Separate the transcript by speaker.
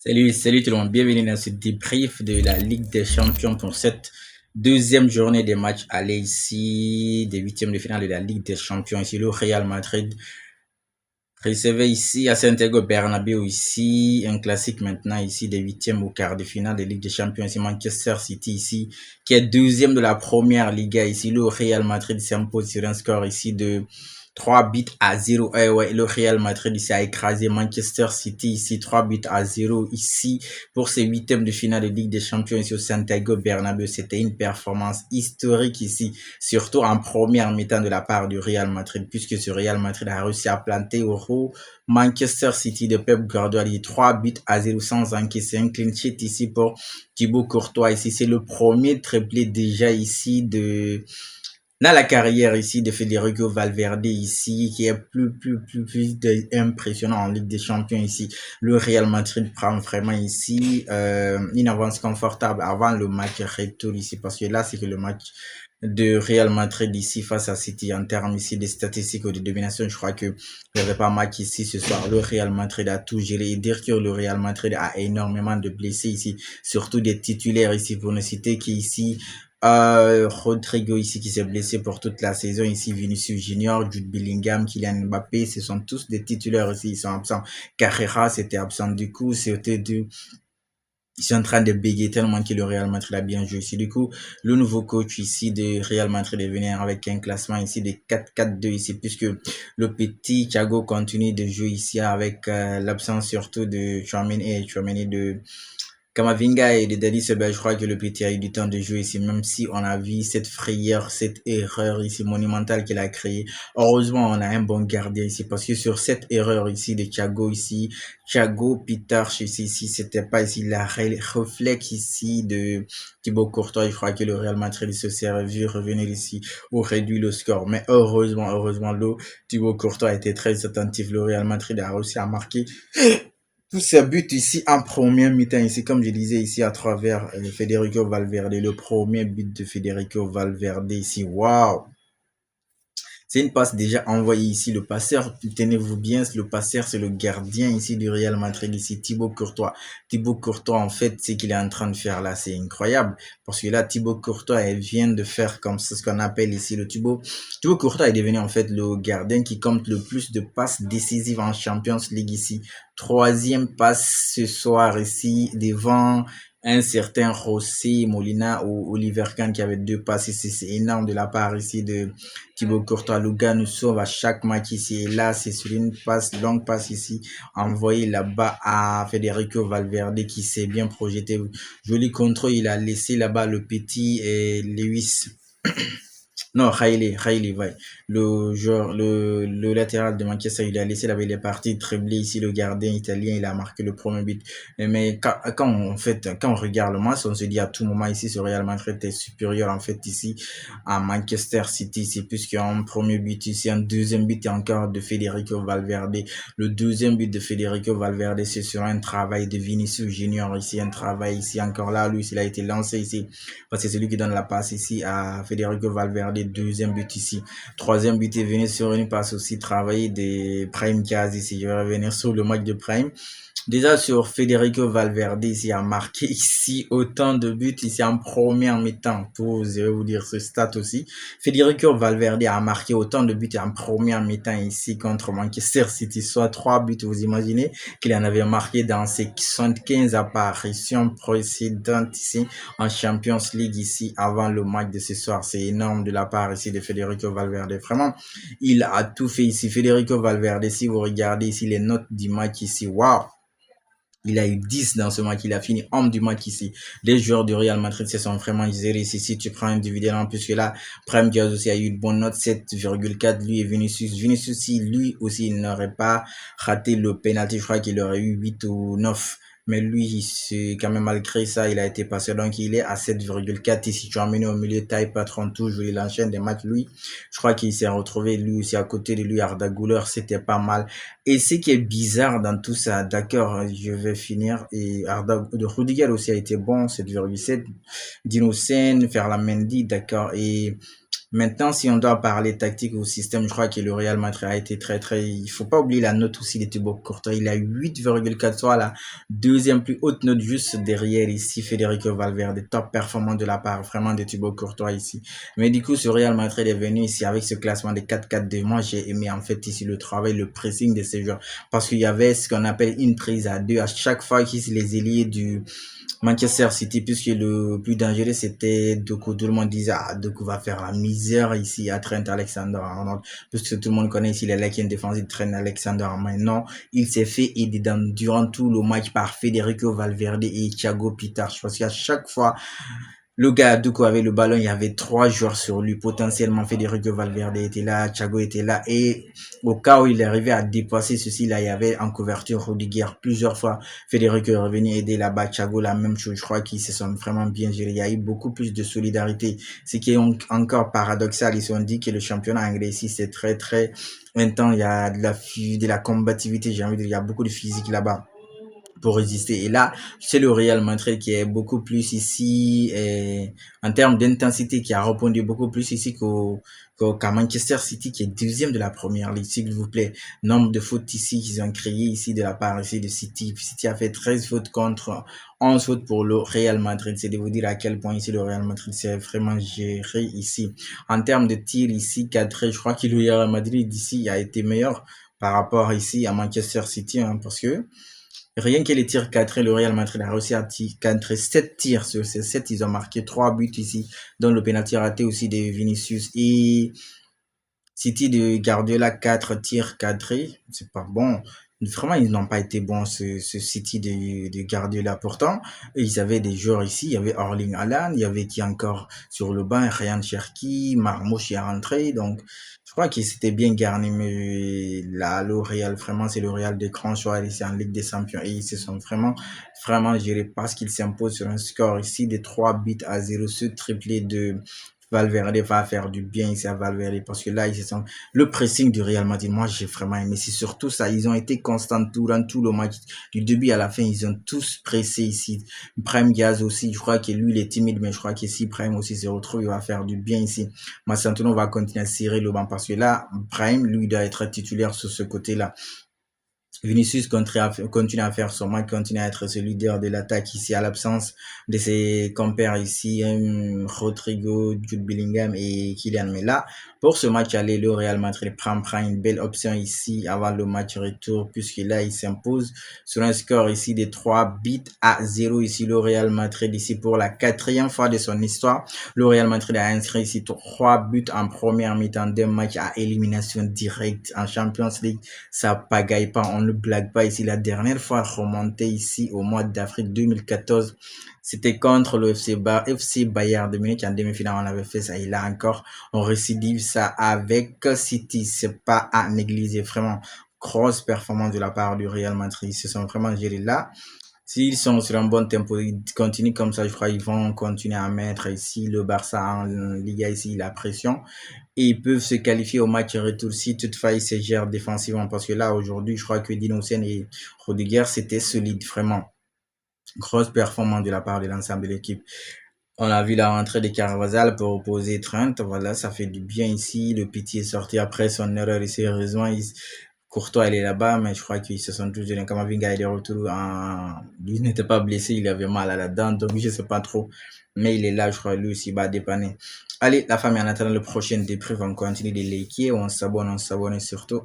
Speaker 1: Salut tout le monde, bienvenue dans ce débrief de la Ligue des Champions pour cette deuxième journée des matchs aller ici, des huitièmes de finale de la Ligue des Champions. Ici, le Real Madrid recevait ici à Santiago Bernabéu ici, un classique maintenant ici des huitièmes au quart de finale de Ligue des Champions. Ici, Manchester City ici, qui est deuxième de la première Liga ici. Le Real Madrid s'impose sur un score ici de 3 buts à 0. Ouais, le Real Madrid ici a écrasé Manchester City ici, 3 buts à 0 ici pour ces huitièmes de finale de Ligue des Champions ici au Santiago Bernabéu. C'était une performance historique ici, surtout en première mi-temps de la part du Real Madrid, puisque ce Real Madrid a réussi à planter au Manchester City de Pep Guardiola, 3 buts à 0 sans encaisser, un clean sheet ici pour Thibaut Courtois. Ici, c'est le premier triplé déjà ici dans la carrière ici de Federico Valverde ici, qui est plus impressionnant en Ligue des Champions ici. Le Real Madrid prend vraiment ici une avance confortable avant le match retour ici, parce que là, c'est que le match de Real Madrid ici face à City en termes ici de statistiques ou de domination. Je crois que il n'y avait pas match ici ce soir. Le Real Madrid a tout géré et dire que le Real Madrid a énormément de blessés ici, surtout des titulaires ici, pour ne citer qu'ici Rodrigo ici qui s'est blessé pour toute la saison ici, Vinicius Junior, Jude Bellingham, Kylian Mbappé, ce sont tous des titulaires ici, ils sont absents. Carrera c'était absent du coup, ils sont en train de bégayer tellement que le Real Madrid a bien joué ici. Du coup, le nouveau coach ici de Real Madrid est venu avec un classement ici de 4-4-2 ici, puisque le petit Thiago continue de jouer ici avec l'absence surtout de Tchouaméni de Kamavinga et de Dani Ceballos. Je crois que le petit a eu du temps de jouer ici, même si on a vu cette frayeur, cette erreur ici monumentale qu'il a créée. Heureusement, on a un bon gardien ici, parce que sur cette erreur ici de Thiago ici, Thiago Pitarch ici, c'était pas ici la réflexe ici de Thibaut Courtois. Je crois que le Real Madrid se serait vu revenir ici ou réduire le score. Mais heureusement, Thibaut Courtois a été très attentif. Le Real Madrid a réussi à marquer tous ces buts ici en première mi-temps ici, comme je disais ici à travers Federico Valverde, le premier but de Federico Valverde ici, waouh! C'est une passe déjà envoyée ici. Le passeur, tenez-vous bien, le passeur, c'est le gardien ici du Real Madrid, ici, Thibaut Courtois. Thibaut Courtois, en fait, ce qu'il est en train de faire là, c'est incroyable. Parce que là, Thibaut Courtois, elle vient de faire comme ça, ce qu'on appelle ici le Thibaut. Thibaut Courtois est devenu en fait le gardien qui compte le plus de passes décisives en Champions League ici. Troisième passe ce soir ici, devant un certain José Molina ou Oliver Kahn qui avait deux passes ici. C'est énorme de la part ici de Thibaut Courtois. Le gars nous sauve à chaque match ici. Et là, c'est sur une longue passe ici, envoyée là-bas à Federico Valverde qui s'est bien projeté. Joli contrôle, il a laissé là-bas le petit et Lewis. Non, Riley, ouais. Le latéral de Manchester, il a laissé là, il est parti dribbler ici le gardien italien, il a marqué le premier but. Mais quand on regarde le match, on se dit à tout moment ici, ce Real Madrid est supérieur en fait ici à Manchester City, c'est plus qu'un premier but ici, un deuxième but encore de Federico Valverde. Le deuxième but de Federico Valverde, c'est sur un travail de Vinicius Junior ici, un travail ici encore là, lui, il a été lancé ici, parce que c'est lui qui donne la passe ici à Federico Valverde. Deuxième but ici. Troisième but est venu sur une passe aussi travaillée de Prime Diaz ici. Je vais revenir sur le match de Prime. Déjà sur Federico Valverde ici a marqué ici autant de buts ici en première mi-temps. Je vais vous dire ce stat aussi. Federico Valverde a marqué autant de buts en première mi-temps ici contre Manchester City, soit 3 buts. Vous imaginez qu'il en avait marqué dans ses 75 apparitions précédentes ici en Champions League ici avant le match de ce soir. C'est énorme de la part ici de Federico Valverde. Vraiment, il a tout fait ici. Federico Valverde, si vous regardez ici les notes du match ici, waouh! Il a eu 10 dans ce match. Il a fini homme du match ici. Les joueurs du Real Madrid se sont vraiment gérés ici. Si tu prends individuellement, puisque là, Prime Diaz aussi a eu une bonne note, 7,4. Lui et Vinicius. Vinicius, si lui aussi, il n'aurait pas raté le penalty, je crois qu'il aurait eu 8 ou 9. Mais lui, c'est quand même malgré ça, il a été passé. Donc, il est à 7,4. Ici, tu as amené au milieu, taille patron, toujours. Il enchaîne des matchs. Lui, je crois qu'il s'est retrouvé, lui aussi, à côté de lui, Arda Güler. C'était pas mal. Et ce qui est bizarre dans tout ça, d'accord, je vais finir. Et Arda, de Rudiger aussi a été bon, 7,7. Dino Sen, Ferland Mendy, d'accord. Et Maintenant, si on doit parler tactique ou système, je crois que le Real Madrid a été il faut pas oublier la note aussi de Thibaut Courtois. Il a 8,4, soit la deuxième plus haute note juste derrière ici, Federico Valverde. Top performance de la part vraiment de Thibaut Courtois ici. Mais du coup, ce Real Madrid est venu ici avec ce classement de 4-4-2. Moi, j'ai aimé en fait ici le travail, le pressing de ces joueurs. Parce qu'il y avait ce qu'on appelle une prise à deux à chaque fois qu'ils les ailiers du Manchester City, puisque le plus dangereux c'était Doku. Tout le monde disait, ah, Doku va faire la misère ici à Trent Alexander-Arnold, puisque tout le monde connaît ici les lacunes défensives de Trent Alexander-Arnold. Maintenant, il s'est fait aider durant tout le match par Federico Valverde et Thiago Pitach, parce qu'à chaque fois, le gars Doku avait le ballon, il y avait 3 joueurs sur lui. Potentiellement, Federico Valverde était là, Thiago était là. Et au cas où il arrivait à dépasser ceci, là, il y avait en couverture Rudiger plusieurs fois. Federico est revenu aider là-bas. Thiago, la même chose. Je crois qu'ils se sont vraiment bien gérés. Il y a eu beaucoup plus de solidarité. Ce qui est encore paradoxal. Ils ont dit que le championnat anglais ici, c'est très intense. Il y a de la combativité. J'ai envie de dire, il y a beaucoup de physique là-bas pour résister. Et là, c'est le Real Madrid qui est beaucoup plus ici, en termes d'intensité, qui a répondu beaucoup plus ici qu'à Manchester City, qui est deuxième de la première ligue, s'il vous plaît. Nombre de fautes ici qu'ils ont créé ici de la part ici de City. City a fait 13 fautes contre 11 fautes pour le Real Madrid. C'est de vous dire à quel point ici le Real Madrid s'est vraiment géré ici. En termes de tir ici, cadré, je crois que le Real Madrid ici a été meilleur par rapport ici à Manchester City, hein, parce que rien que les tirs cadrés, le Real Madrid a réussi à cadrer 7 tirs. Sur ces 7, ils ont marqué 3 buts ici, dont le penalty raté aussi de Vinicius. Et City de Guardiola, 4 tirs cadrés. C'est pas bon. Vraiment, ils n'ont pas été bons, ce City de Guardiola. Pourtant, ils avaient des joueurs ici. Il y avait Erling Haaland, il y avait qui encore sur le banc, Ryan Cherki, Marmouche est rentré. Donc, je crois qu'ils s'étaient bien garnis. Mais là, le Real, vraiment, c'est le Real de grand choix ici en Ligue des Champions. Et ils se sont vraiment gérés parce qu'ils s'imposent sur un score ici de 3-0. Ce triplé de Valverde va faire du bien ici à Valverde parce que là, ils se sont... Le pressing du Real Madrid, moi, j'ai vraiment aimé. C'est surtout ça. Ils ont été constants durant tout le match. Du début à la fin, ils ont tous pressé ici. Prime Gaz aussi, je crois que lui, il est timide, mais je crois que si Prime aussi se retrouve, il va faire du bien ici. Massantino va continuer à serrer le banc parce que là, Prime, lui, doit être titulaire sur ce côté-là. Vinicius continue à faire son match, continue à être ce leader de l'attaque ici à l'absence de ses compères ici, Rodrigo, Jude Bellingham et Kylian. Mais là, pour ce match aller, le Real Madrid prend une belle option ici avant le match retour, puisque là, il s'impose sur un score ici de 3-0 ici, le Real Madrid ici pour la 4e fois de son histoire. Le Real Madrid a inscrit ici 3 buts en première mi-temps d'un match à élimination directe en Champions League. Ça pagaille pas, on ne blague pas ici. La dernière fois remonté ici au mois d'avril 2014, c'était contre le FC Bayern de Munich en demi-finale. On avait fait ça. Et là encore, on récidive ça avec City. C'est pas à négliger. Vraiment, grosse performance de la part du Real Madrid. Ils se sont vraiment gérés là. S'ils sont sur un bon tempo, ils continuent comme ça, je crois qu'ils vont continuer à mettre ici le Barça en Liga, ici la pression. Et ils peuvent se qualifier au match retour si toutefois ils se gèrent défensivement. Parce que là, aujourd'hui, je crois que Dinocen et Rudiger, c'était solide, vraiment. Grosse performance de la part de l'ensemble de l'équipe. On a vu la rentrée de Carvajal pour opposer Trent. Voilà, ça fait du bien ici. Le Petit est sorti après son erreur ici. Heureusement, Courtois, il est là-bas, mais je crois qu'ils se sont tous donnés. Kamavinga, il est retour lui n'était pas blessé, il avait mal à la dent, donc je sais pas trop. Mais il est là, je crois, lui aussi, va dépanner. Allez, la famille, en attendant le prochain débrief, on continue de liker, on s'abonne et surtout,